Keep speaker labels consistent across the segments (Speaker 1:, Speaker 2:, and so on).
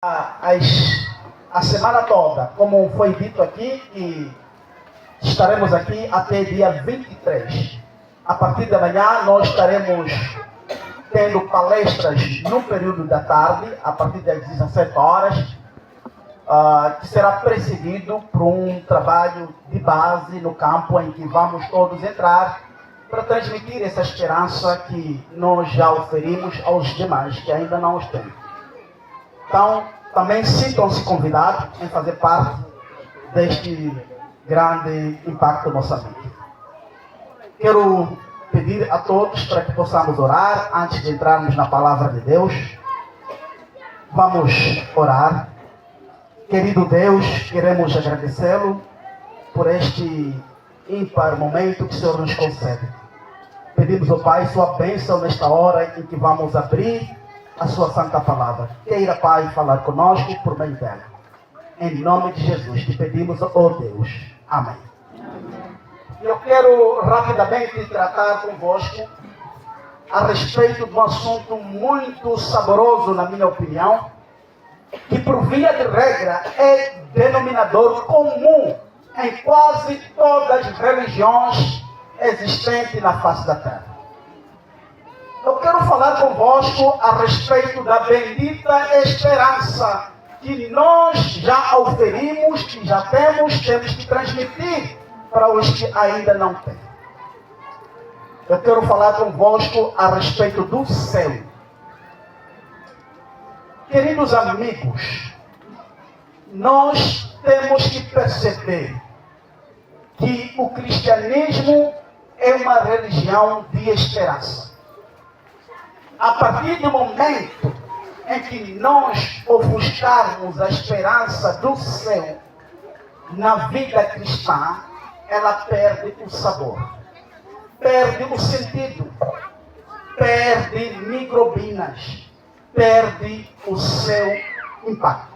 Speaker 1: a semana toda, como foi dito aqui, que estaremos aqui até dia 23. A partir de amanhã nós estaremos tendo palestras no período da tarde, a partir das 17 horas, que será precedido por um trabalho de base no campo em que vamos todos entrar para transmitir essa esperança que nós já oferimos aos demais que ainda não os têm. Então, também sintam-se convidados em fazer parte deste grande impacto Moçambique. Quero pedir a todos para que possamos orar antes de entrarmos na palavra de Deus. Vamos orar. Querido Deus, queremos agradecê-lo por este ímpar momento que o Senhor nos concede. Pedimos ao Pai sua bênção nesta hora em que vamos abrir a sua santa palavra. Queira, Pai, falar conosco por meio dela. Em nome de Jesus te pedimos, ó Deus. Amém. Eu quero rapidamente tratar convosco a respeito de um assunto muito saboroso, na minha opinião, que por via de regra é denominador comum em quase todas as religiões existentes na face da terra. Eu quero falar convosco a respeito da bendita esperança que nós já oferimos, que já temos que transmitir para os que ainda não têm. Eu quero falar convosco a respeito do céu. Queridos amigos, nós temos que perceber que o cristianismo é uma religião de esperança. A partir do momento em que nós ofuscarmos a esperança do céu na vida cristã, ela perde o sabor, perde o sentido, perde microbinas, perde o seu impacto.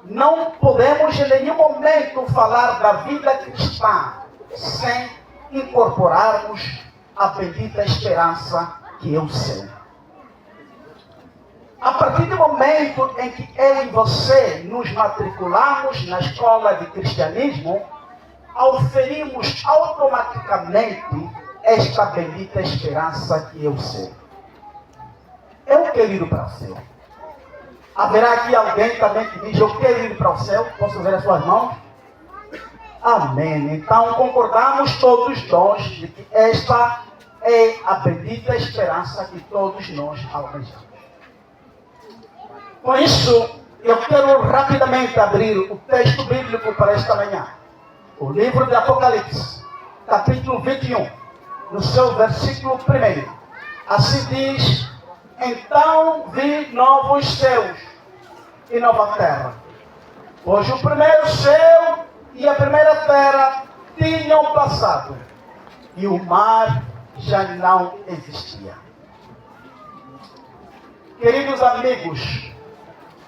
Speaker 1: Não podemos em nenhum momento falar da vida cristã sem incorporarmos a bendita esperança que é o céu. A partir do momento em que eu e você nos matriculamos na escola de cristianismo, oferimos automaticamente esta bendita esperança que é o céu. Eu quero ir para o céu. Haverá aqui alguém também que diz, eu quero ir para o céu? Posso ver as suas mãos? Amém. Então concordamos todos nós de que esta é a bendita esperança que todos nós almejamos. Com isso, eu quero rapidamente abrir o texto bíblico para esta manhã. O livro de Apocalipse, capítulo 21, no seu versículo 1. Assim diz: então vi novos céus e nova terra, pois o primeiro céu e a primeira terra tinham passado, e o mar já não existia. Queridos amigos,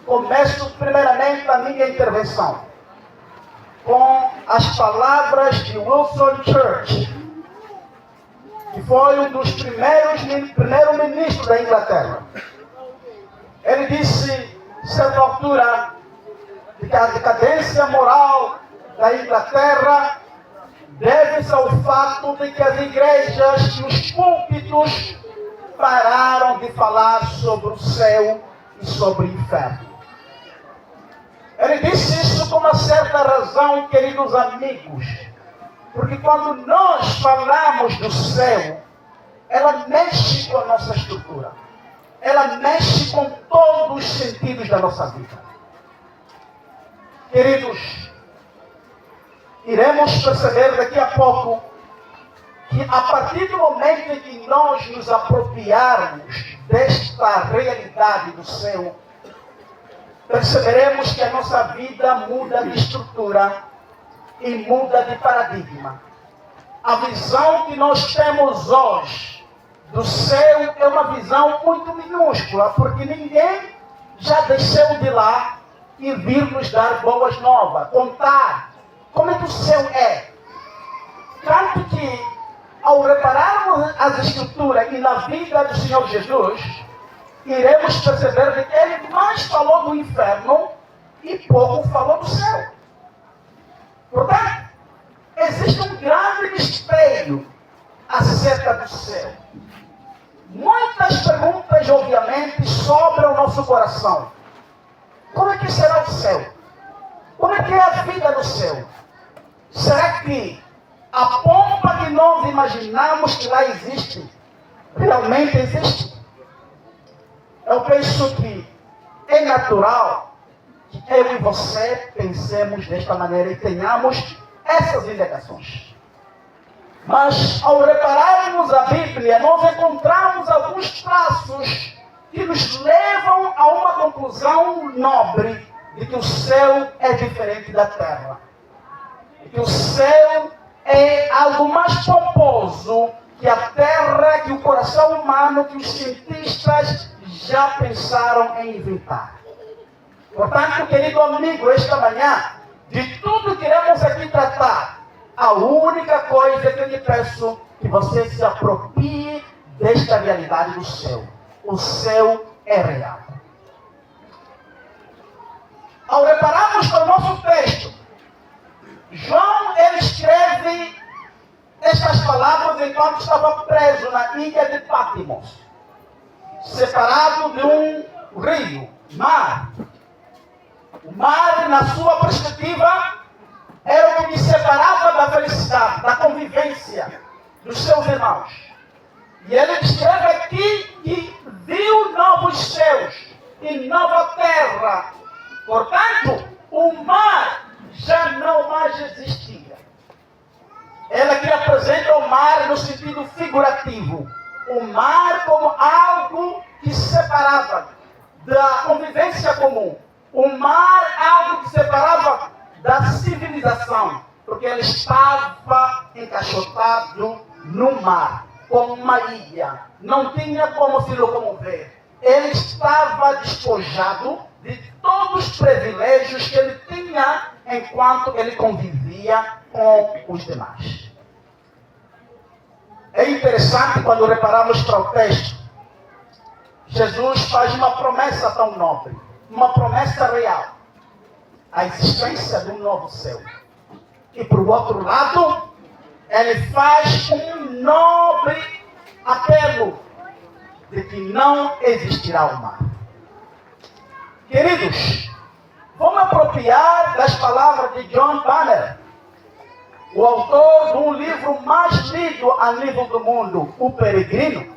Speaker 1: começo primeiramente a minha intervenção com as palavras de Winston Churchill, que foi um dos primeiro-ministros da Inglaterra. Ele disse, certa altura, que a decadência moral da Inglaterra deve-se ao fato de que as igrejas e os púlpitos pararam de falar sobre o céu e sobre o inferno. Ele disse isso com uma certa razão, queridos amigos, porque quando nós falamos do céu, ela mexe com a nossa estrutura, ela mexe com todos os sentidos da nossa vida. Queridos, iremos perceber daqui a pouco que a partir do momento em que nós nos apropriarmos desta realidade do céu, perceberemos que a nossa vida muda de estrutura e muda de paradigma. A visão que nós temos hoje do céu é uma visão muito minúscula, porque ninguém já desceu de lá e vir nos dar boas novas, contar como é que o céu é. Tanto que, ao repararmos as escrituras e na vida do Senhor Jesus, iremos perceber que ele mais mais falou do inferno e pouco falou do céu. Portanto, existe um grande mistério acerca do céu. Muitas perguntas, obviamente, sobram o nosso coração. Como é que será o céu? Como é que é a vida no céu? Será que a pompa que nós imaginamos que lá existe, realmente existe? Eu penso que é natural que eu e você pensemos desta maneira e tenhamos essas indagações. Mas ao repararmos a Bíblia, nós encontramos alguns traços que nos levam a uma conclusão nobre de que o céu é diferente da terra. E que o céu é algo mais pomposo que a terra, que o coração humano, que os cientistas já pensaram em inventar. Portanto, querido amigo, esta manhã, de tudo que iremos aqui tratar, a única coisa que eu lhe peço é que você se aproprie desta realidade do céu. O céu é real. Ao repararmos para o nosso texto, João ele escreve estas palavras enquanto estava preso na ilha de Patmos, separado de um rio, mar. O mar, na sua perspectiva, era o que me separava da felicidade, da convivência dos seus irmãos. E ele descreve aqui que viu novos céus e nova terra. Portanto, o mar já não mais existia. Ele aqui apresenta o mar no sentido figurativo. O mar como algo que separava da convivência comum. O mar algo que separava da civilização. Porque ele estava encaixotado no mar, como uma ilha. Não tinha como se locomover. Ele estava despojado de todos os privilégios que ele tinha enquanto ele convivia com os demais. É interessante quando reparamos para o texto, Jesus faz uma promessa tão nobre, uma promessa real, a existência de um novo céu. E por outro lado, ele faz um nobre apelo de que não existirá o mar. Queridos, vamos apropriar das palavras de John Banner, o autor de um livro mais lido a nível do mundo, O Peregrino.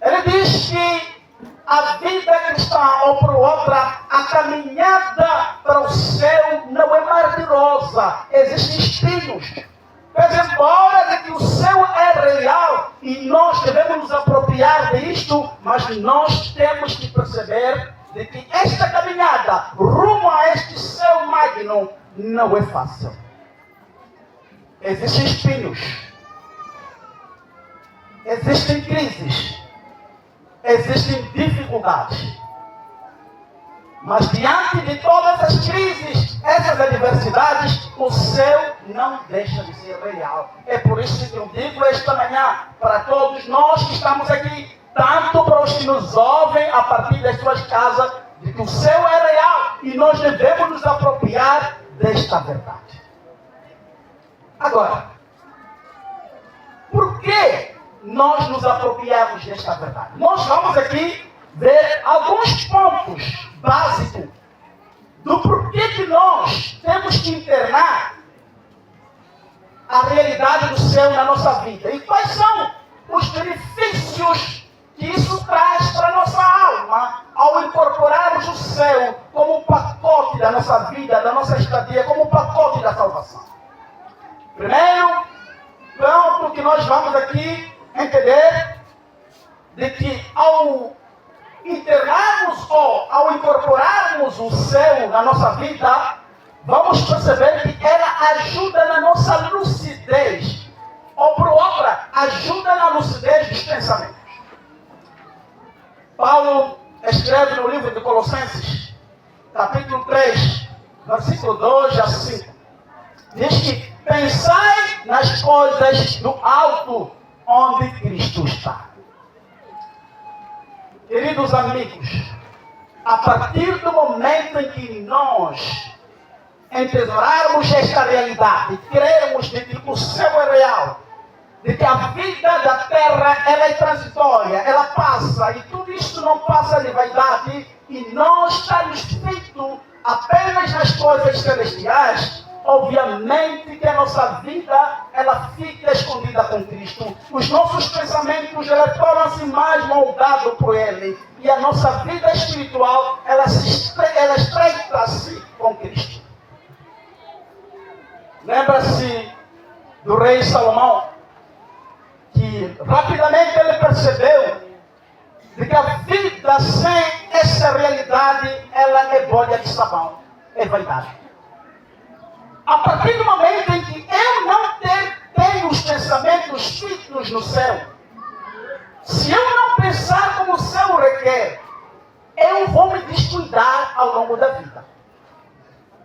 Speaker 1: Ele diz que a vida cristã, ou por outra, a caminhada para o céu não é mar de rosa, existem espinhos. Mas embora de que o céu é real e nós devemos nos apropriar disto, mas nós temos que perceber de que esta caminhada rumo a este céu magno não é fácil. Existem espinhos, existem crises, existem dificuldades. Mas diante de todas as crises, essas adversidades, o céu não deixa de ser real. É por isso que eu digo esta manhã, para todos nós que estamos aqui, tanto para os que nos ouvem a partir das suas casas, de que o céu é real e nós devemos nos apropriar desta verdade. Agora, por que nós nos apropriamos desta verdade? Nós vamos aqui ver alguns pontos básicos do porquê que nós temos que internar a realidade do céu na nossa vida. E quais são os benefícios que isso traz para a nossa alma ao incorporarmos o céu como pacote da nossa vida, da nossa estadia, como pacote da salvação. Primeiro ponto que nós vamos aqui entender de que ao internarmos ou ao incorporarmos o céu na nossa vida, vamos perceber que ela ajuda na nossa lucidez, ou por outra, ajuda na lucidez dos pensamentos. Paulo escreve no livro de Colossenses, capítulo 3, versículo 2 a 5, diz que pensai nas coisas do alto, onde Cristo está. Queridos amigos, A partir do momento em que nós entesourarmos esta realidade, crermos de que o céu é real, de que a vida da terra ela é transitória, ela passa, e tudo isso não passa de vaidade, e nós estamos feitos apenas nas coisas celestiais, obviamente que a nossa vida ela fica escondida com Cristo. Os nossos pensamentos tornam-se mais moldados por Ele, e a nossa vida espiritual ela estreita-se com Cristo. Lembra-se do rei Salomão, que rapidamente ele percebeu de que a vida sem essa realidade, ela é bolha de sabão, é vaidade. A partir do momento em que eu não tenho os pensamentos fixos no céu, se eu não pensar como o céu requer, eu vou me descuidar ao longo da vida.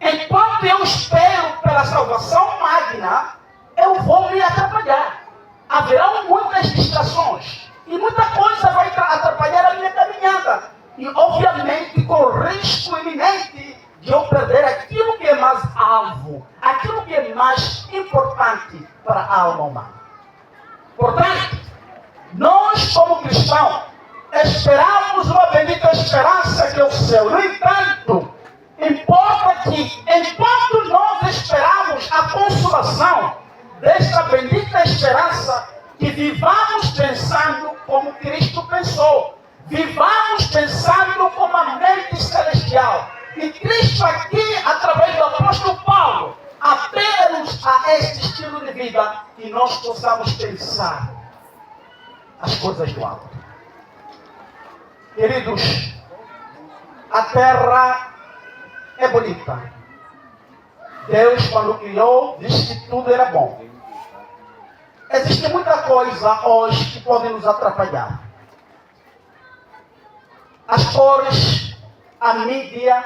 Speaker 1: Enquanto eu espero pela salvação magna, eu vou me atrapalhar. Haverão muitas distrações. E muita coisa vai atrapalhar a minha caminhada. E, obviamente, com o risco iminente de eu perder aquilo que é mais alvo, aquilo que é mais importante para a alma humana. Portanto, nós, como cristãos, esperamos uma bendita esperança que é o céu. No entanto, importa que, enquanto nós esperamos a consolação desta bendita esperança, que vivamos pensando como Cristo pensou, vivamos pensando como a mente celestial. E Cristo aqui, através do apóstolo Paulo, apela-nos a este estilo de vida, e nós possamos pensar as coisas do alto. Queridos, a terra é bonita. Deus, quando criou, disse que tudo era bom. Existe muita coisa hoje que pode nos atrapalhar. As cores, a mídia,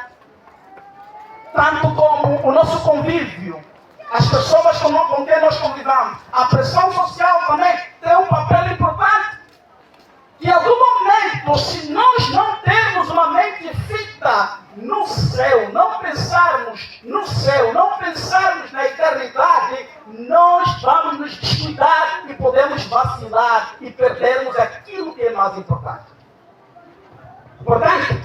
Speaker 1: tanto como o nosso convívio, as pessoas com quem nós convivamos, a pressão social também tem um papel importante. Que em algum momento, se nós não termos uma mente fita no céu, não pensarmos no céu, não pensarmos na eternidade, nós vamos nos descuidar e podemos vacilar e perdermos aquilo que é mais importante. Portanto,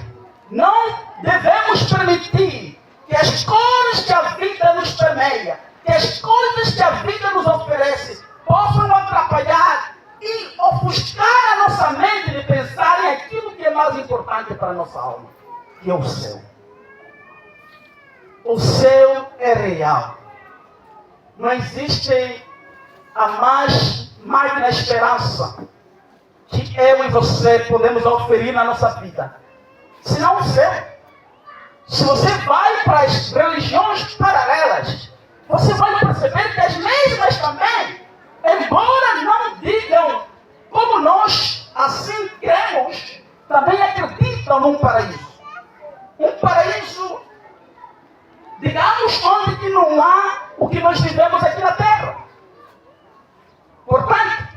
Speaker 1: não devemos permitir que as cores que a vida nos permeia, que as coisas que a vida nos oferece, possam atrapalhar e ofuscar a nossa mente de pensar em aquilo que é mais importante para a nossa alma, que é o céu. O céu é real. Não existe a mais magna esperança que eu e você podemos oferir na nossa vida, senão o céu. Se você vai para as religiões paralelas, você vai perceber que as mesmas também, embora não digam como nós assim cremos, também acreditam num paraíso. Um paraíso, digamos, onde que não há o que nós vivemos aqui na terra. Portanto,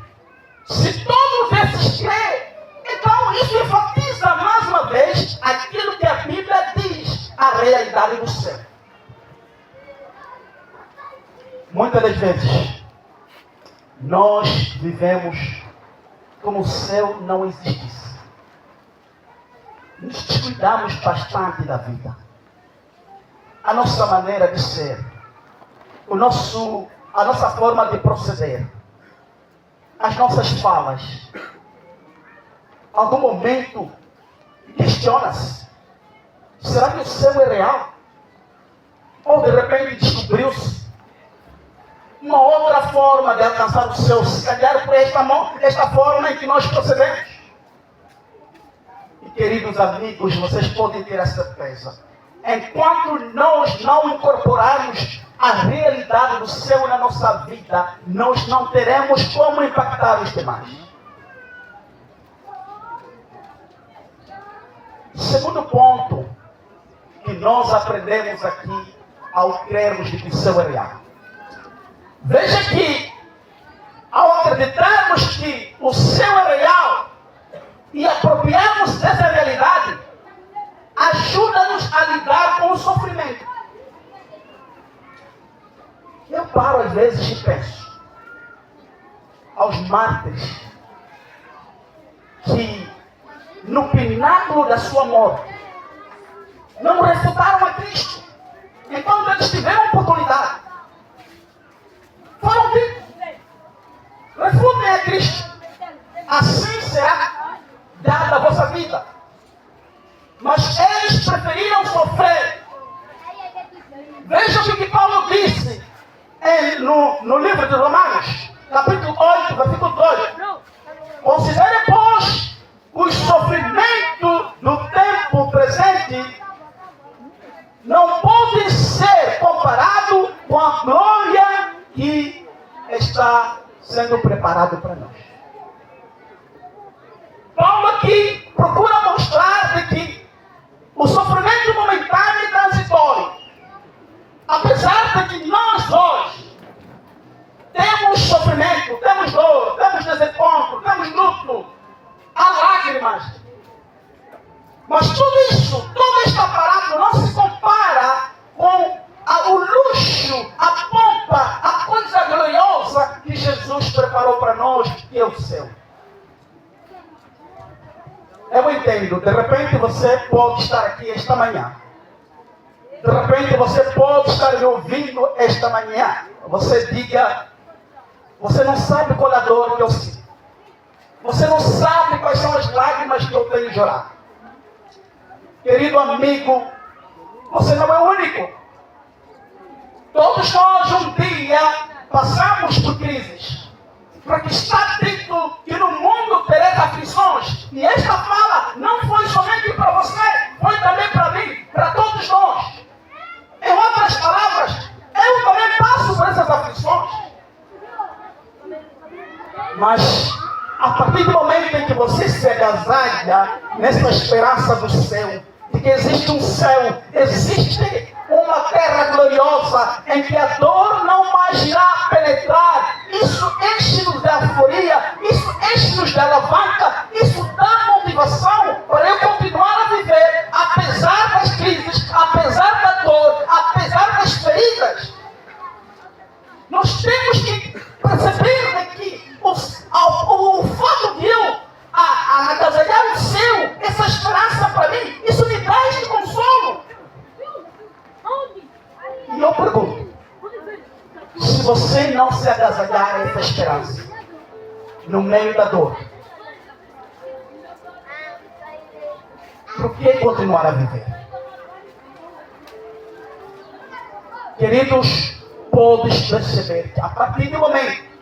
Speaker 1: se todos esses creem, então isso enfatiza mais uma vez aquilo que a Bíblia diz, a realidade do céu. Muitas das vezes, nós vivemos como o céu não existisse. Nos descuidamos bastante da vida. A nossa maneira de ser, a nossa forma de proceder, as nossas falas. Algum momento, questiona-se: será que o céu é real? Ou de repente descobriu-se uma outra forma de alcançar o céu, se calhar por esta forma em que nós procedemos. E queridos amigos, vocês podem ter a certeza, enquanto nós não incorporarmos a realidade do céu na nossa vida, nós não teremos como impactar os demais. Segundo ponto que nós aprendemos aqui ao crermos de que o céu é real. Veja que, ao acreditarmos que o céu é real e apropriarmos dessa realidade, a paro às vezes e penso aos mártires que no pináculo da sua morte não refutaram a Cristo enquanto eles tiveram oportunidade. Foram dito: refutem a Cristo, assim será dada a vossa vida. Mas eles preferiram sofrer. Veja o que Paulo disse no livro de Romanos, capítulo 8, versículo 2. Considere, pois, os sofrimentos do tempo presente não podem ser comparados com a glória que está sendo preparada para nós. Paulo aqui procura mostrar de que o sofrimento momentâneo e transitório, apesar de que nós hoje temos sofrimento, temos dor, temos desencontro, temos luto, há lágrimas, mas tudo isso, todo este aparato não se compara com o luxo, a pompa, a coisa gloriosa que Jesus preparou para nós, que é o céu. Eu entendo, de repente você pode estar aqui esta manhã. De repente você pode estar me ouvindo esta manhã. Você diga: você não sabe qual é a dor que eu sinto. Você não sabe quais são as lágrimas que eu tenho de chorar. Querido amigo, você não é o único. Todos nós um dia passamos por crises. Porque está dito que no mundo tereis aflições. E esta fala não foi somente para você, foi também para mim, para todos nós. Em outras palavras, eu também passo por essas aflições. Mas a partir do momento em que você se agasalha nessa esperança do céu, de que existe um céu, existe uma terra gloriosa em que a dor não mais irá penetrar, isso enche-nos de euforia, isso enche-nos de alavanca, isso dá motivação para eu continuar a viver, apesar das crises, apesar da dor, apesar das feridas. Nós temos que perceber que o fato de eu agasalhar o céu, essa esperança para mim, isso me traz de consolo. E eu pergunto: se você não se agasalhar essa esperança no meio da dor, por que continuar a viver? Queridos, podes perceber que a partir do momento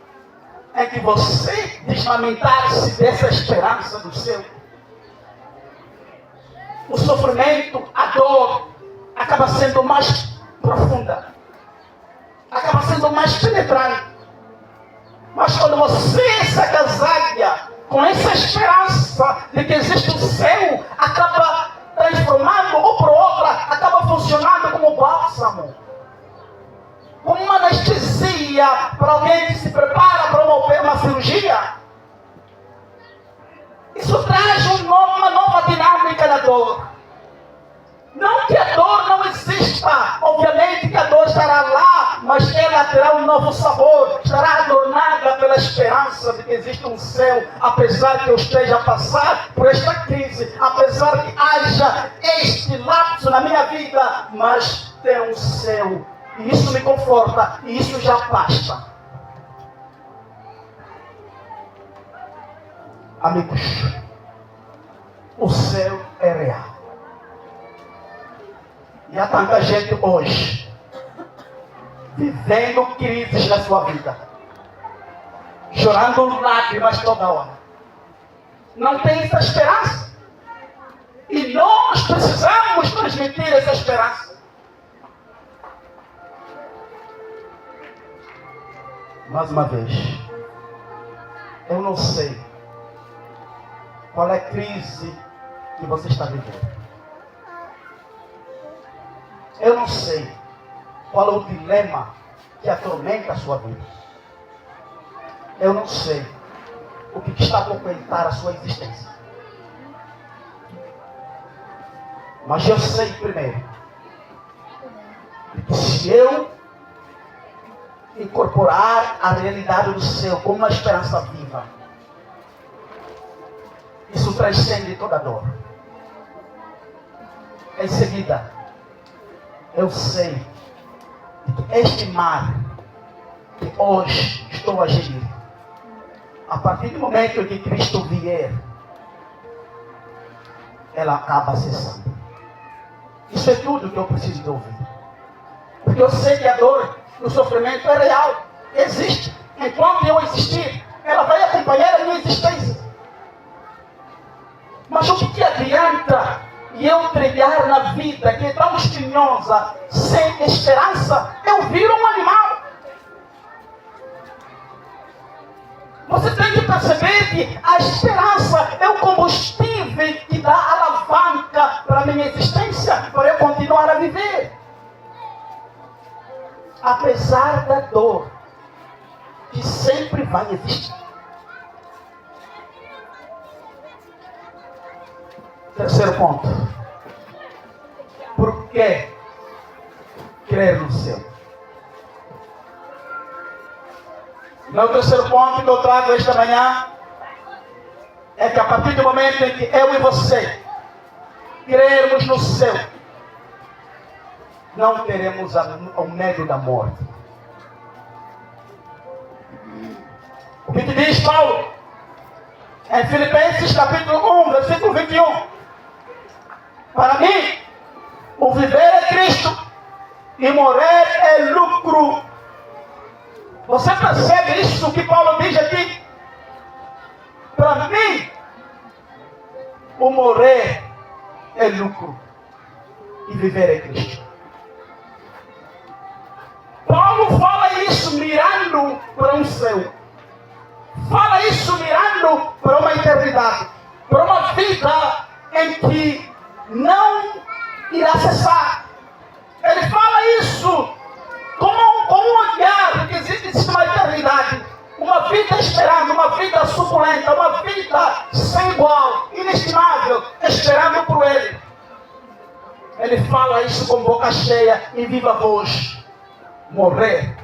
Speaker 1: em que você desmamentar-se dessa esperança do céu, o sofrimento, a dor, acaba sendo mais profunda, acaba sendo mais penetrante. Mas quando você se agasalha com essa esperança de que existe um céu, acaba transformando ou por outra, acaba funcionando como bálsamo, como uma anestesia para alguém que se prepara para uma cirurgia. Isso traz uma nova dinâmica da dor. Não que a dor não exista, obviamente que a dor estará lá, mas ela terá um novo sabor, estará adornada pela esperança de que existe um céu, apesar que eu esteja a passar por esta crise, apesar que haja este lapso na minha vida, mas tem um céu, e isso me conforta, e isso já basta. Amigos, o céu é real. E há tanta gente hoje vivendo crises na sua vida, chorando lágrimas toda hora. Não tem essa esperança. E nós precisamos transmitir essa esperança. Mais uma vez, eu não sei qual é a crise que você está vivendo. Eu não sei qual é o dilema que atormenta a sua vida. Eu não sei o que está a atormentar a sua existência. Mas eu sei primeiro que se eu incorporar a realidade do céu como uma esperança viva. Isso transcende toda dor. Em seguida, eu sei que este mar que hoje estou a gerir, a partir do momento em que Cristo vier, ela acaba cessando. Isso é tudo que eu preciso de ouvir. Porque eu sei que a dor, o sofrimento é real, existe. Enquanto eu existir, ela vai acompanhar a minha existência. Mas o que adianta eu trilhar na vida que é tão espinhosa, sem esperança? Eu viro um animal. Você tem que perceber que a esperança é o combustível que dá alavanca para a minha existência, para eu continuar a viver. Apesar da dor, que sempre vai existir. Terceiro ponto. Por que crer no céu? Meu terceiro ponto que eu trago esta manhã é que a partir do momento em que eu e você crermos no céu, não teremos o medo da morte. O que diz Paulo em Filipenses capítulo 1, versículo 21? Para mim, o viver é Cristo e morrer é lucro. Você percebe isso que Paulo diz aqui? Para mim, o morrer é lucro e viver é Cristo. Paulo fala isso mirando para um céu. Fala isso mirando para uma eternidade. Para uma vida em que não irá cessar. Ele fala isso como um olhar que existe uma eternidade. Uma vida esperando, uma vida suculenta, uma vida sem igual, inestimável, esperando por Ele. Ele fala isso com boca cheia e viva voz. Morrer,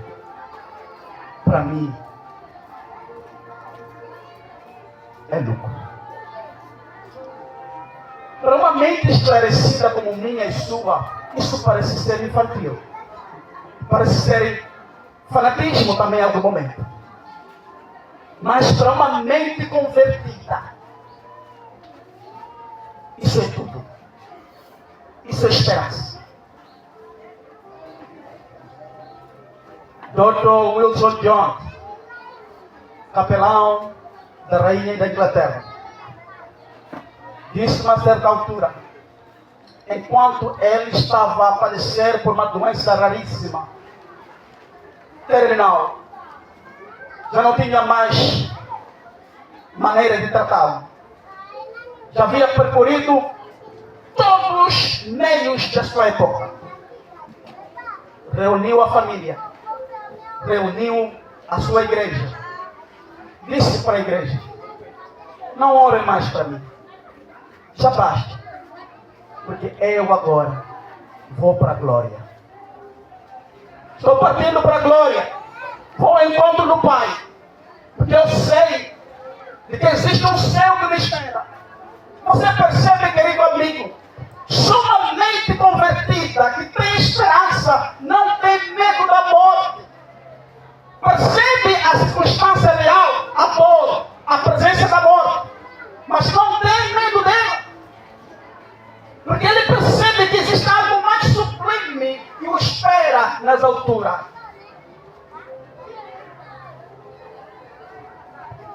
Speaker 1: para mim, é lucro. Para uma mente esclarecida como minha e sua, isso parece ser infantil. Parece ser fanatismo também em algum momento. Mas para uma mente convertida, isso é tudo. Isso é esperança. Dr. Wilson Jones, capelão da rainha da Inglaterra, disse a uma certa altura, enquanto ele estava a padecer por uma doença raríssima, terminal, já não tinha mais maneira de tratá-lo. Já havia percorrido todos os meios da sua época. Reuniu a família, reuniu a sua igreja, disse para a igreja, não orem mais para mim, já basta, porque eu agora vou para a glória. Estou partindo para a glória, vou ao encontro do Pai, porque eu sei de que existe um céu que me espera. Você percebe, querido amigo, sua mente convertida, que tem esperança, não tem medo da morte. Percebe a circunstância real, a dor, a presença da morte, mas não tem medo dela. Porque ele percebe que existe algo mais sublime que o espera nas alturas.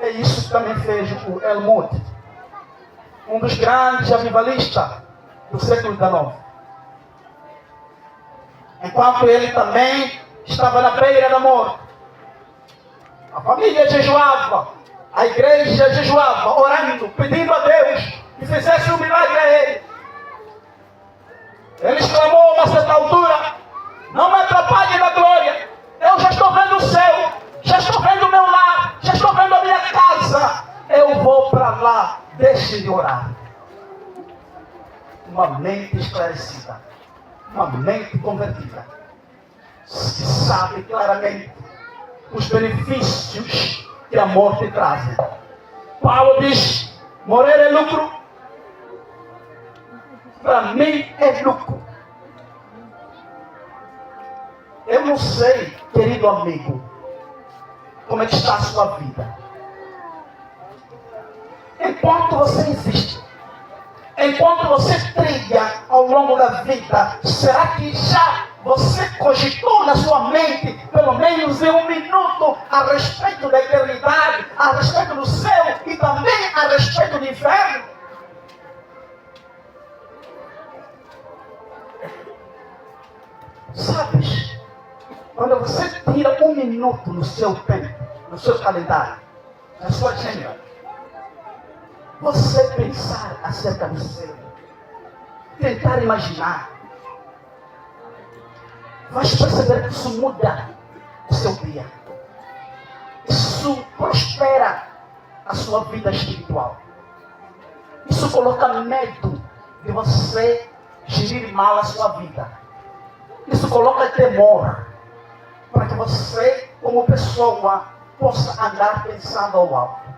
Speaker 1: É isso que também fez o Helmut, um dos grandes avivalistas do século XIX. Enquanto ele também estava na beira da morte, a família jejuava, a igreja jejuava, orando, pedindo a Deus que fizesse um milagre a ele. Ele exclamou a uma certa altura, não me atrapalhe da glória, eu já estou vendo o céu, já estou vendo o meu lar, já estou vendo a minha casa, eu vou para lá, deixe de orar. Uma mente esclarecida, uma mente convertida, que sabe claramente os benefícios que a morte traz. Paulo diz, morrer é lucro. Para mim é lucro. Eu não sei, querido amigo, como é que está a sua vida. Enquanto você existe, enquanto você trilha ao longo da vida, será que já você cogitou na sua mente, pelo menos em um minuto, a respeito da eternidade, a respeito do céu e também a respeito do inferno? Sabes, quando você tira um minuto no seu tempo, no seu calendário, na sua agenda, você pensar acerca do céu, tentar imaginar, vai perceber que isso muda o seu dia. Isso prospera a sua vida espiritual. Isso coloca medo de você gerir mal a sua vida. Isso coloca temor para que você, como pessoa, possa andar pensando ao alto.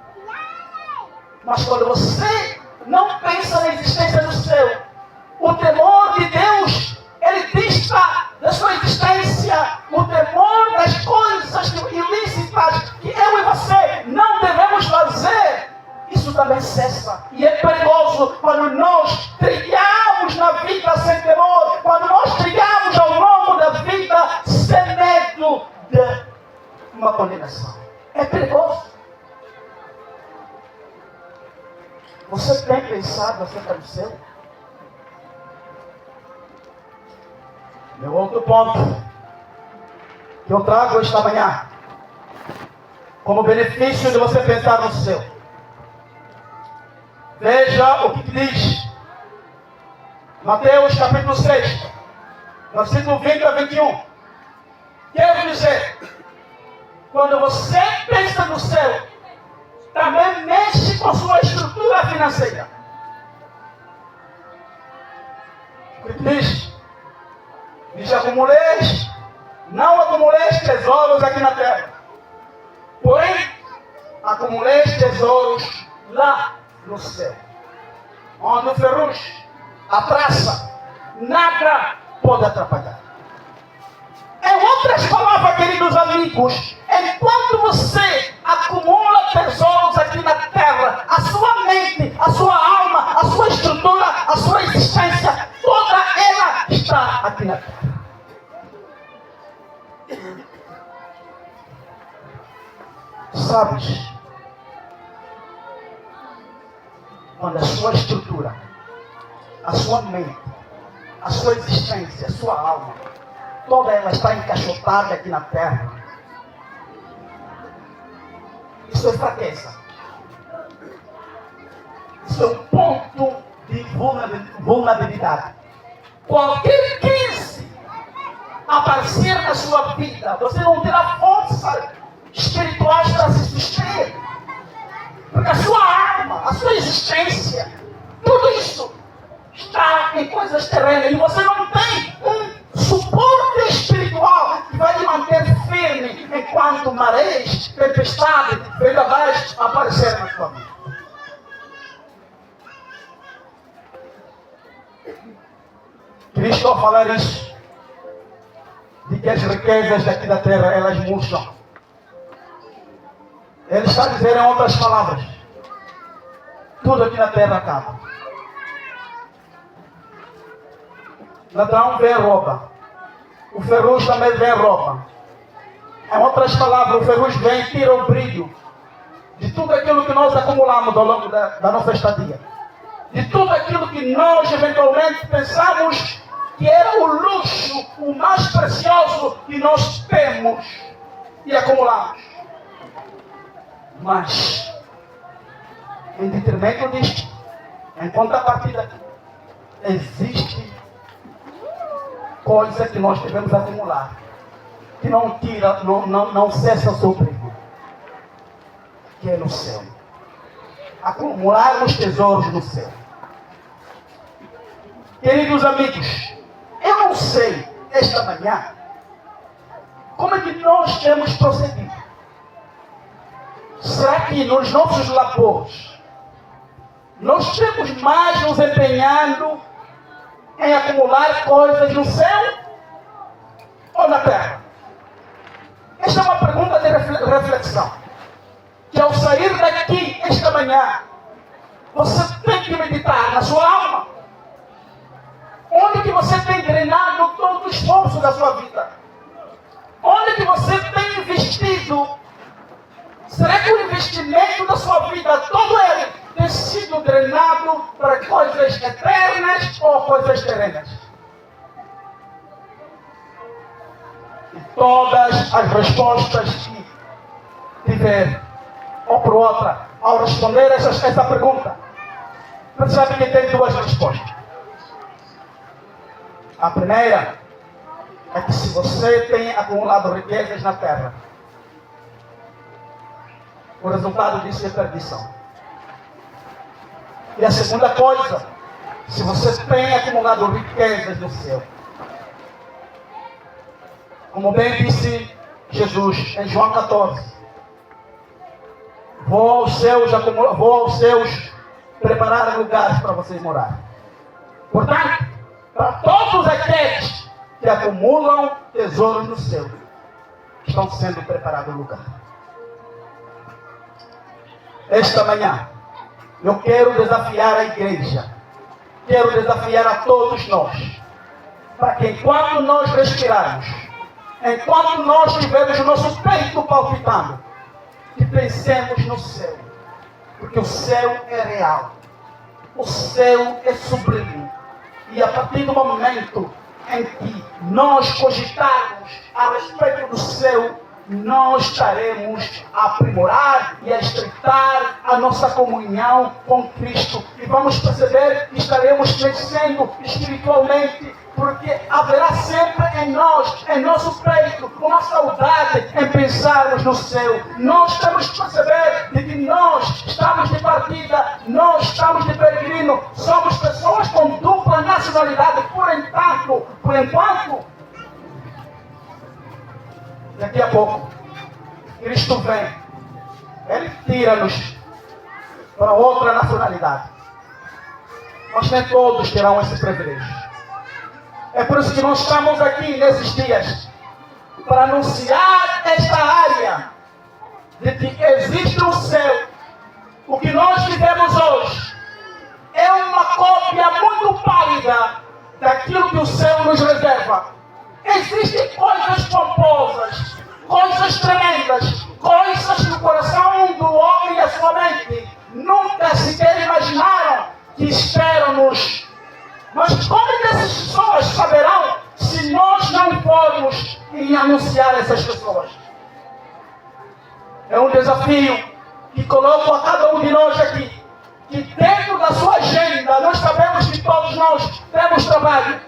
Speaker 1: Mas quando você não pensa na existência do céu, o temor de Deus, ele dista da sua existência, o temor das coisas ilícitas que eu e você não devemos fazer. Isso também cessa. E é perigoso quando nós trilhamos na vida sem temor, quando nós trilhamos ao longo da vida sem medo de uma condenação. É perigoso. Você tem pensado acerca do céu? Meu outro ponto que eu trago esta manhã, como benefício de você pensar no céu. Veja o que diz Mateus capítulo 6, versículo 20 a 21. Quero dizer, quando você pensa no céu, também mexe com sua estrutura financeira. O que diz? Diz, acumuleis, não acumuleis tesouros aqui na terra, porém, acumuleis tesouros lá no céu, onde o ferrugem, a traça, nada pode atrapalhar. Em outras palavras, queridos amigos, enquanto você acumula tesouros aqui na terra, a sua mente, a sua alma, a sua estrutura, a sua existência, toda ela está aqui na terra. Sabes, quando a sua estrutura, a sua mente, a sua existência, a sua alma, toda ela está encaixotada aqui na terra, isso é fraqueza. Isso é um ponto de vulnerabilidade. Qualquer crise aparecer na sua vida, você não terá força espirituais para se suster. Porque a sua alma, a sua existência, tudo isso está em coisas terrenas e você não tem um suporte espiritual que vai lhe manter firme enquanto marés, tempestade, vendavais aparecerem na sua vida. Cristo, ao falar isso, de que as riquezas daqui da terra, elas murcham. Ele está dizendo em outras palavras, tudo aqui na terra acaba. Ladrão vem e rouba. O ferrugem também vem e rouba. Em outras palavras, o ferrugem vem e tira o brilho de tudo aquilo que nós acumulamos ao longo da nossa estadia. De tudo aquilo que nós eventualmente pensamos que era o luxo, o mais precioso que nós temos e acumulamos. Mas, em detrimento disto, em contrapartida, existe coisa que nós devemos acumular, que não tira, não cessa o seu brilho, que é no céu. Acumular os tesouros no céu. Queridos amigos, eu não sei, esta manhã, como é que nós temos procedido. Será que nos nossos labores nós temos mais nos empenhando em acumular coisas no céu ou na terra? Esta é uma pergunta de reflexão. Que ao sair daqui esta manhã, você tem que meditar na sua alma. Onde que você tem drenado todo o esforço da sua vida? Onde que você tem investido? Será que o investimento da sua vida, todo ele, tem sido drenado para coisas eternas ou coisas terrenas? E todas as respostas que tiver, ou por outra, ao responder essa pergunta, percebe que tem duas respostas. A primeira é que se você tem acumulado riquezas na terra, o resultado disso é perdição. E a segunda coisa, se você tem acumulado riquezas no céu, como bem disse Jesus em João 14, vou aos céus preparar lugares para vocês morarem. Portanto, para todos aqueles que acumulam tesouros no céu, estão sendo preparados lugar. Esta manhã, eu quero desafiar a igreja, quero desafiar a todos nós, para que enquanto nós respirarmos, enquanto nós tivermos o nosso peito palpitando, que pensemos no céu, porque o céu é real, o céu é sublime, e a partir do momento em que nós cogitarmos a respeito do céu, nós estaremos a aprimorar e a estreitar a nossa comunhão com Cristo, e vamos perceber que estaremos crescendo espiritualmente, porque haverá sempre em nós, em nosso peito, uma saudade em pensarmos no céu. Nós temos que perceber de que nós estamos de partida, nós estamos de peregrino, somos pessoas com dupla nacionalidade, por enquanto, daqui a pouco, Cristo vem, Ele tira-nos para outra nacionalidade, mas nem todos terão esse privilégio. É por isso que nós estamos aqui nesses dias, para anunciar esta área de que existe um céu. O que nós vivemos hoje é uma cópia muito pálida daquilo que o céu nos reserva. Existem coisas pomposas, coisas tremendas, coisas no coração do homem e a sua mente nunca sequer imaginaram que esperam-nos. Mas como é que essas pessoas saberão se nós não formos em anunciar essas pessoas? É um desafio que coloco a cada um de nós aqui, que dentro da sua agenda, nós sabemos que todos nós temos trabalho,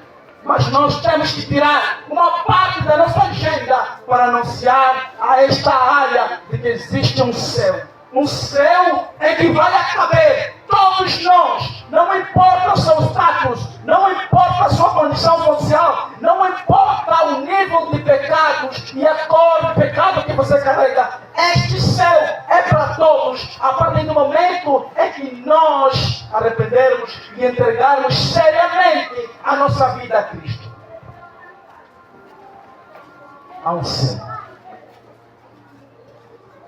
Speaker 1: mas nós temos que tirar uma parte da nossa agenda para anunciar a esta área de que existe um céu. Um céu em que vai caber todos nós, não importa o seu status, não importa a sua condição social, não importa o nível de pecados e a cor de pecado que você carrega. Este céu é para todos, a partir do momento em que nós arrependermos e entregarmos seriamente a nossa vida a Cristo. Há um céu.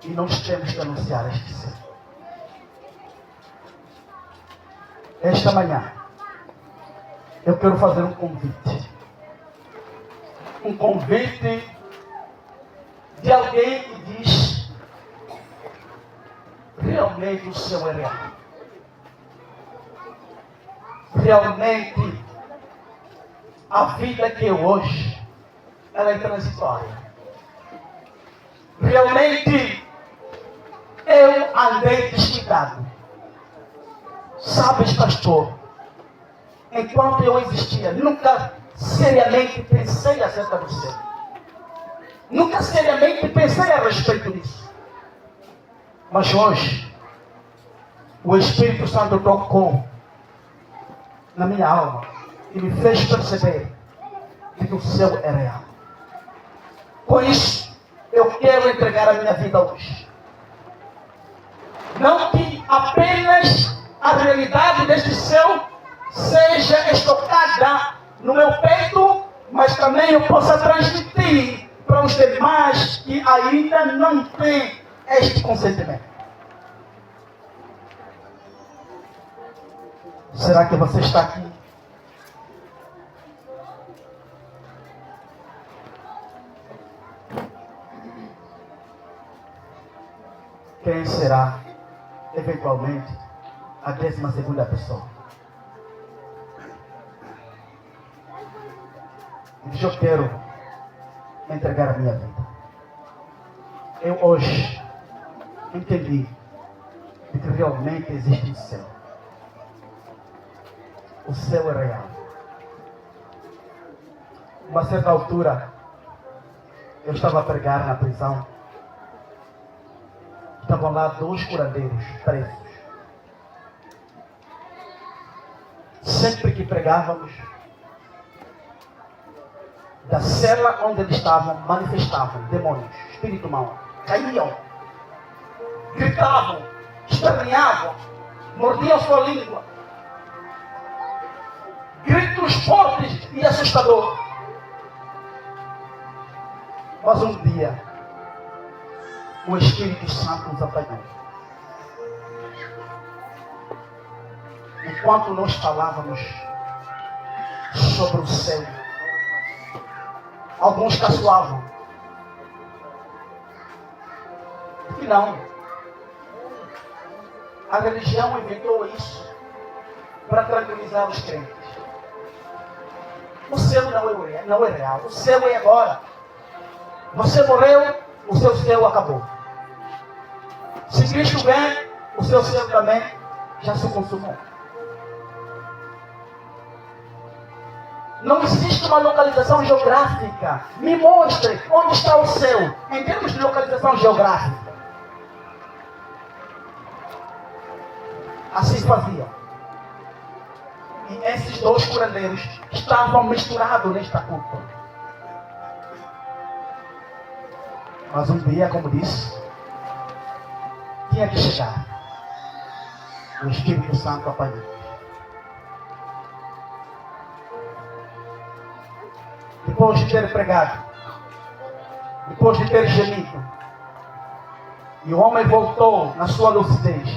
Speaker 1: E nós temos que anunciar este céu. Esta manhã, eu quero fazer um convite. Um convite de alguém que diz: realmente o céu é real. Realmente, a vida que é hoje, ela é transitória. Realmente, eu andei descuidado. Sabes, pastor, enquanto eu existia, nunca seriamente pensei acerca do céu. Nunca seriamente pensei a respeito disso. Mas hoje, o Espírito Santo tocou na minha alma e me fez perceber que o céu é real. Com isso, eu quero entregar a minha vida hoje. Não que apenas a realidade deste céu seja estocada no meu peito, mas também eu possa transmitir para os demais que ainda não têm este consentimento. Será que você está aqui? Quem será, eventualmente, a 12ª pessoa? E eu quero entregar a minha vida. Eu hoje entendi que realmente existe um céu. O céu é real. Uma certa altura, eu estava a pregar na prisão. Estavam lá 2 curandeiros presos. Sempre que pregávamos, da cela onde eles estavam, manifestavam demônios, espírito mau. Caíam, gritavam, esperneavam, mordiam sua língua. Gritos fortes e assustadores. Mas um dia, o Espírito Santo nos apanhou. Enquanto nós falávamos sobre o céu, alguns caçoavam. E não. A religião inventou isso para tranquilizar os crentes. O céu não é real. O céu é agora. Você morreu, o seu céu acabou. Se Cristo vem, o seu céu também já se consumou. Não existe uma localização geográfica. Me mostre onde está o céu, em termos de localização geográfica. Assim fazia. E esses 2 curandeiros estavam misturados nesta culpa. Mas um dia, como disse, tinha que chegar. O Espírito Santo apanhou. Depois de ter pregado, depois de ter gemido, e o homem voltou na sua lucidez,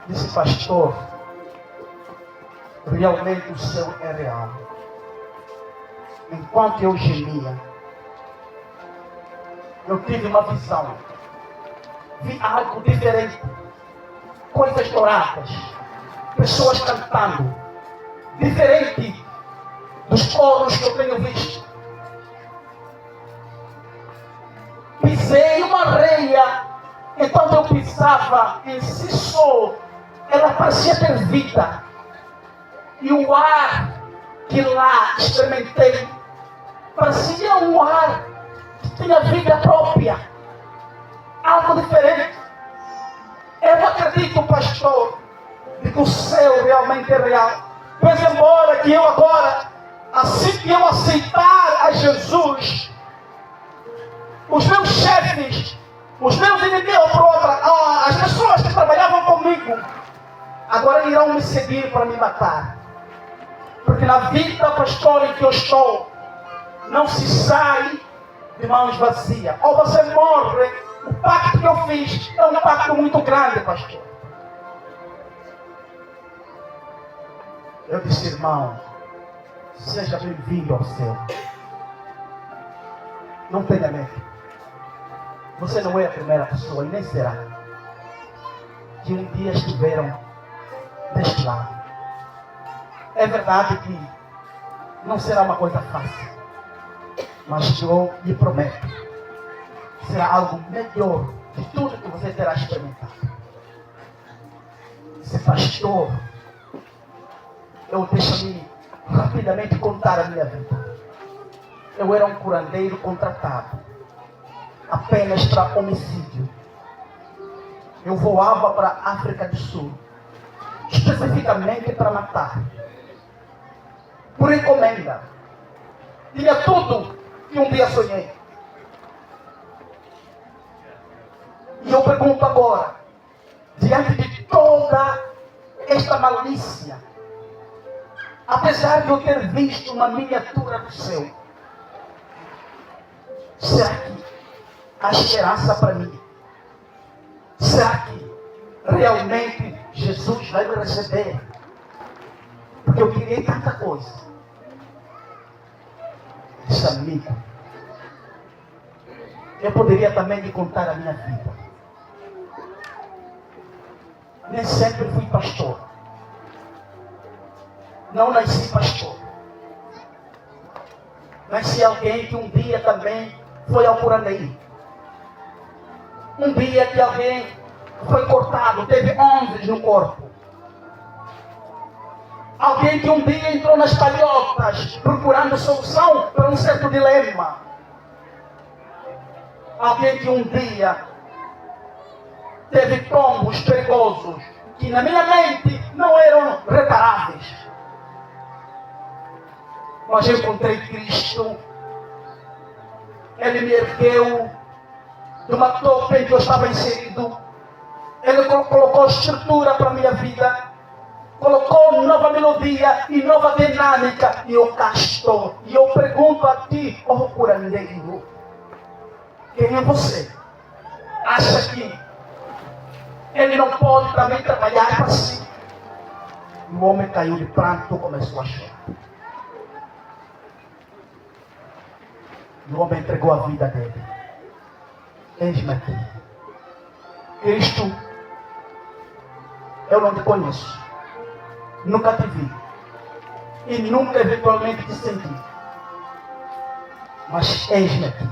Speaker 1: disse: pastor, realmente o céu é real. Enquanto eu gemia, eu tive uma visão. Vi algo diferente. Coisas douradas. Pessoas cantando. Diferente dos coros que eu tenho visto. Pisei uma areia. Enquanto eu pisava em si só, ela parecia ter vida. E o ar que lá experimentei parecia um ar que tinha vida própria. Algo diferente. Eu acredito, pastor, de que o céu realmente é real. Pois embora que eu agora, assim que eu aceitar a Jesus, os meus chefes, os meus inimigos, as pessoas que trabalhavam comigo, agora irão me seguir para me matar. Porque na vida, pastor, em que eu estou, não se sai de mãos vazias. Ou você morre. O pacto que eu fiz é um pacto muito grande, pastor. Eu disse: irmão, seja bem-vindo ao céu. Não tenha medo. Você não é a primeira pessoa e nem será que um dia estiveram deste lado. É verdade que não será uma coisa fácil, mas eu lhe prometo, será algo melhor de tudo que você terá experimentado. Esse pastor, deixa-me rapidamente contar a minha vida. Eu era um curandeiro contratado, apenas para homicídio. Eu voava para a África do Sul, especificamente para matar. Por encomenda. Tinha tudo que um dia sonhei. E eu pergunto agora, apesar de eu ter visto uma miniatura do céu, será que há esperança para mim? Será que realmente Jesus vai me receber? Porque eu queria tanta coisa. Esse amigo, eu poderia também lhe contar a minha vida. Nem sempre fui pastor. Não nasci pastor. Nasci alguém que um dia também foi ao curandeiro. Um dia que alguém foi cortado, teve ondas no corpo. Alguém que um dia entrou nas palhotas procurando solução para um certo dilema. Alguém que um dia teve tombos perigosos que na minha mente não eram reparáveis. Mas eu encontrei Cristo. Ele me ergueu de uma topa em que eu estava inserido. Ele colocou estrutura para a minha vida. Colocou nova melodia e nova dinâmica. E eu cá estou. E eu pergunto a ti, curandeiro, quem é você? Acha que ele não pode também trabalhar para si? E o homem caiu de pranto e começou a chorar. E o homem entregou a vida dele. Eis-me aqui. Cristo, eu não te conheço. Nunca te vi. E nunca eventualmente te senti. Mas eis-me aqui.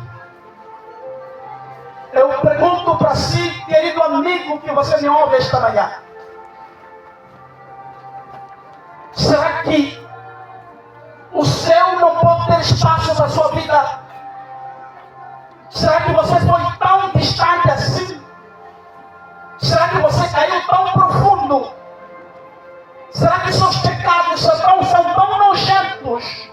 Speaker 1: Eu pergunto para si, querido amigo, que você me ouve esta manhã. Será que o céu não pode ter espaço na sua vida? Será que você foi tão distante assim? Será que você caiu tão profundo? Será que seus pecados são tão nojentos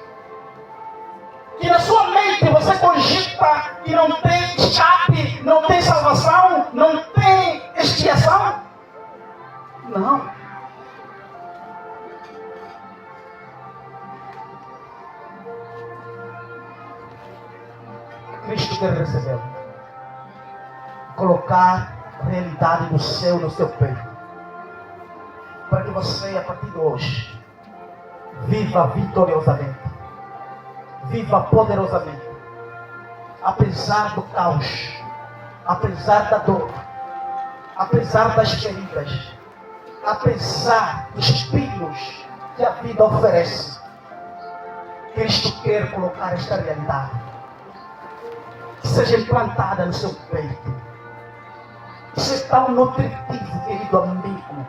Speaker 1: que na sua mente você cogita que não tem escape, não tem salvação, não tem expiação? Não. Cristo quer receber, colocar a realidade do céu no seu peito, para que você, a partir de hoje, viva vitoriosamente, viva poderosamente, apesar do caos, apesar da dor, apesar das feridas, apesar dos espinhos que a vida oferece. Cristo quer colocar esta realidade, que seja implantada no seu peito. Isso é tão nutritivo, querido amigo.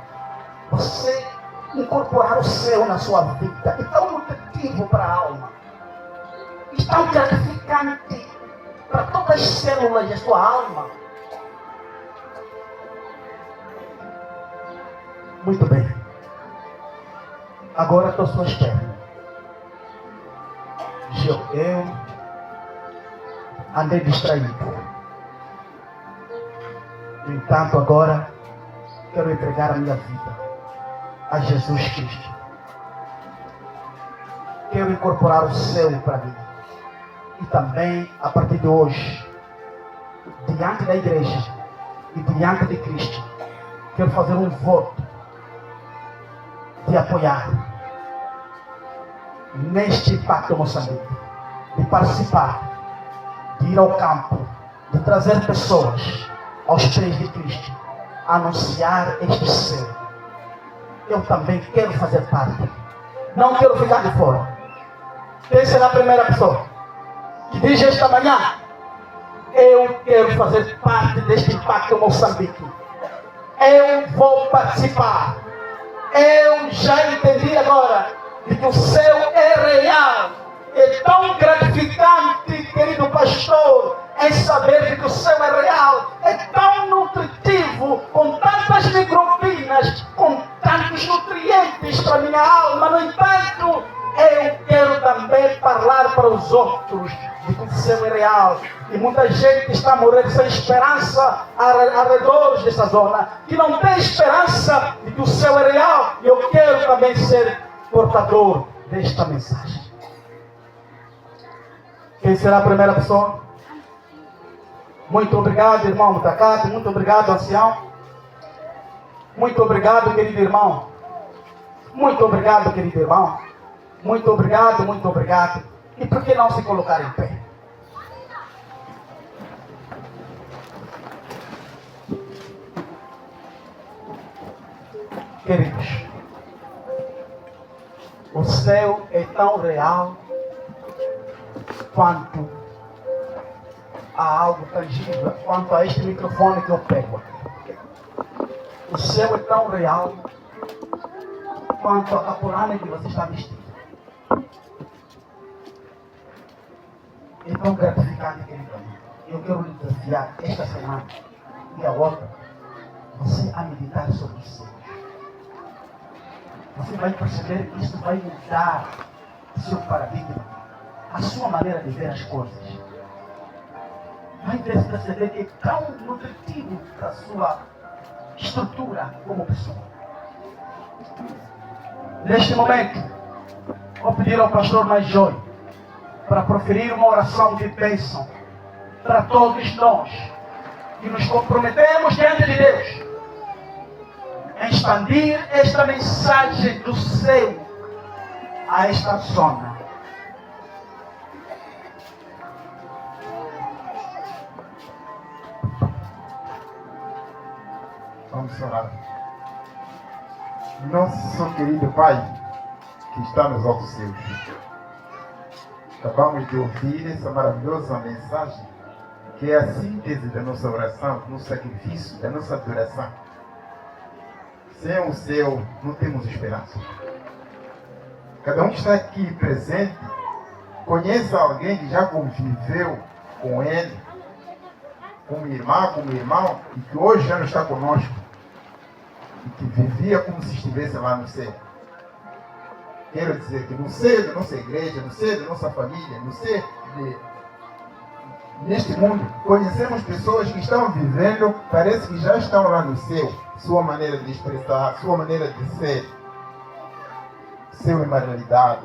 Speaker 1: Você incorporar o céu na sua vida é tão nutritivo para a alma, é tão gratificante para todas as células da sua alma. Muito bem. Agora estou à sua espera. Eu andei distraído. No entanto, agora quero entregar a minha vida a Jesus Cristo. Quero incorporar o céu para mim. E também, a partir de hoje, diante da igreja e diante de Cristo, quero fazer um voto de apoiar neste Impacto Moçambique, de participar, de ir ao campo, de trazer pessoas aos pés de Cristo, anunciar este céu. Eu também quero fazer parte. Não quero ficar de fora. Pense na primeira pessoa que diz esta manhã: eu quero fazer parte deste Impacto Moçambique. Eu vou participar. Eu já entendi agora de que o céu é real. É tão gratificante, querido pastor, em saber de que o céu é real. É tão nutritivo, com tantas microbinas, com tantos nutrientes para a minha alma. No entanto, eu quero também falar para os outros de que o céu é real. E muita gente está a morrer sem esperança ao redor dessa zona, que não tem esperança de que o céu é real. E eu quero também ser portador desta mensagem. Quem será a primeira pessoa? Muito obrigado, irmão Mutacate. Muito obrigado, ancião. Muito obrigado, querido irmão. Muito obrigado, querido irmão. Muito obrigado, muito obrigado. E por que não se colocar em pé? Queridos, o céu é tão real quanto a algo tangível, quanto a este microfone que eu pego aqui. O céu é tão real quanto a purana que você está vestido. É tão gratificante, querido amigo. Eu quero lhe desafiar esta semana e a outra, você a meditar sobre os céus. Você vai perceber que isso vai mudar o seu paradigma, a sua maneira de ver as coisas. Vai perceber que é tão nutritivo para a sua estrutura como pessoa. Neste momento, vou pedir ao pastor Major para proferir uma oração de bênção para todos nós que nos comprometemos diante de Deus em expandir esta mensagem do céu a esta zona.
Speaker 2: Vamos orar. Nosso querido Pai, que está nos altos céus, acabamos de ouvir essa maravilhosa mensagem, que é a síntese da nossa oração, do nosso sacrifício, da nossa adoração. Sem o céu, não temos esperança. Cada um que está aqui presente conhece alguém que já conviveu com ele, como irmã, como irmão, e que hoje já não está conosco, e que vivia como se estivesse lá no céu. Quero dizer que no seio da nossa igreja, no seio da nossa família, no seio neste mundo, conhecemos pessoas que estão vivendo, parece que já estão lá no céu. Sua maneira de expressar, sua maneira de ser, seu imaterialidade.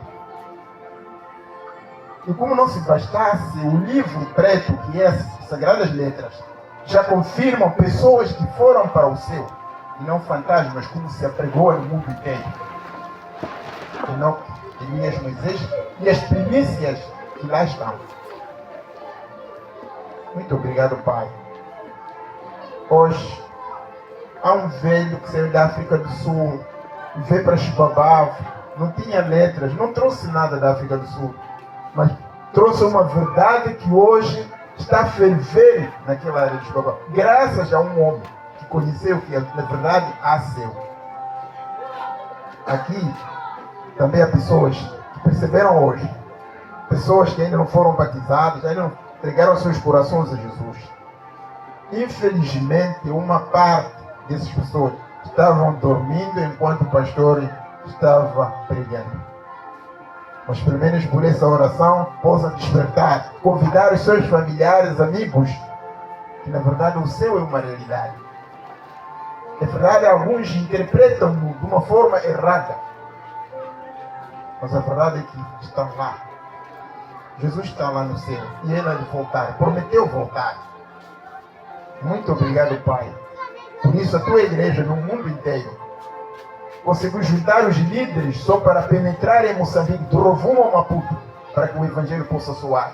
Speaker 2: E como não se bastasse, o livro preto, que é as Sagradas Letras, já confirmam pessoas que foram para o céu, e não fantasmas, como se apregou no mundo inteiro. Senão, Elias, Moisés e as primícias que lá estão. Muito obrigado, Pai. Hoje, há um velho que saiu da África do Sul, veio para Chibabava, não tinha letras, não trouxe nada da África do Sul, mas trouxe uma verdade que hoje está a ferver naquela área de Chibabava, graças a um homem que conheceu que, na verdade, há céu. Aqui também há pessoas que perceberam hoje, pessoas que ainda não foram batizadas, ainda não entregaram seus corações a Jesus. Infelizmente, uma parte dessas pessoas estavam dormindo enquanto o pastor estava pregando. Mas pelo menos por essa oração possam despertar, convidar os seus familiares, amigos, que na verdade o céu é uma realidade. Na verdade, alguns interpretam de uma forma errada. Mas a verdade é que estão lá. Jesus está lá no céu e ele há de voltar, prometeu voltar. Muito obrigado, Pai. Por isso a tua igreja no mundo inteiro conseguiu juntar os líderes só para penetrar em Moçambique, do Rovuma ao Maputo, para que o evangelho possa soar.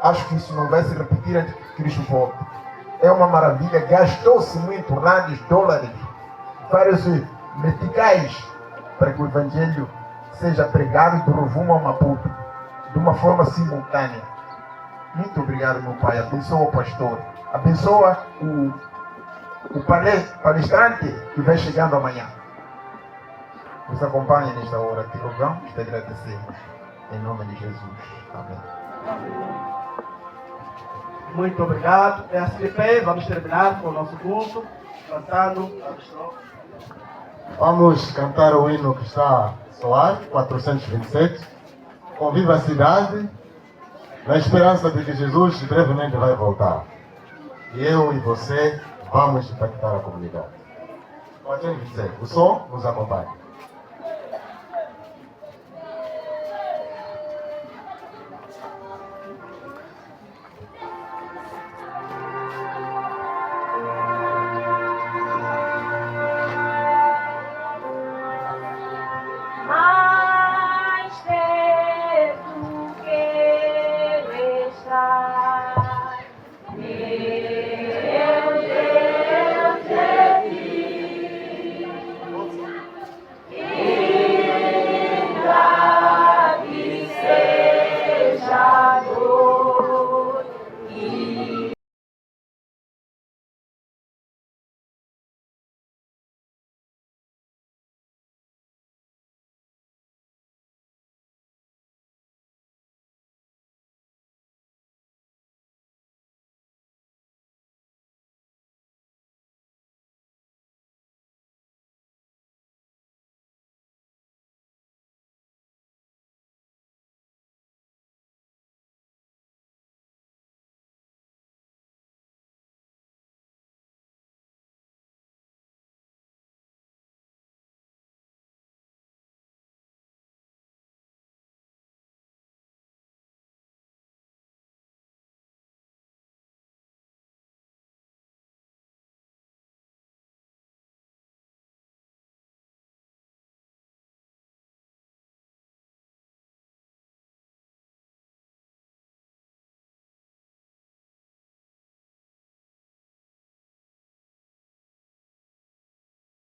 Speaker 2: Acho que isso não vai se repetir antes que Cristo volte. É uma maravilha, gastou-se muito randes, dólares, vários meticais, para que o evangelho seja pregado do Rovuma ao Maputo, de uma forma simultânea. Muito obrigado, meu Pai. Abençoa o pastor. Abençoa o palestrante que vai chegando amanhã. Nos acompanhe nesta hora. Te rogamos e te agradecemos. Em nome de Jesus. Amém.
Speaker 1: Muito obrigado. Peço de pé, vamos terminar com o nosso culto, cantando.
Speaker 3: Vamos cantar o hino que está a soar, 427. Conviva a cidade, na esperança de que Jesus brevemente vai voltar. E eu e você vamos impactar a comunidade. 427. O som nos acompanha.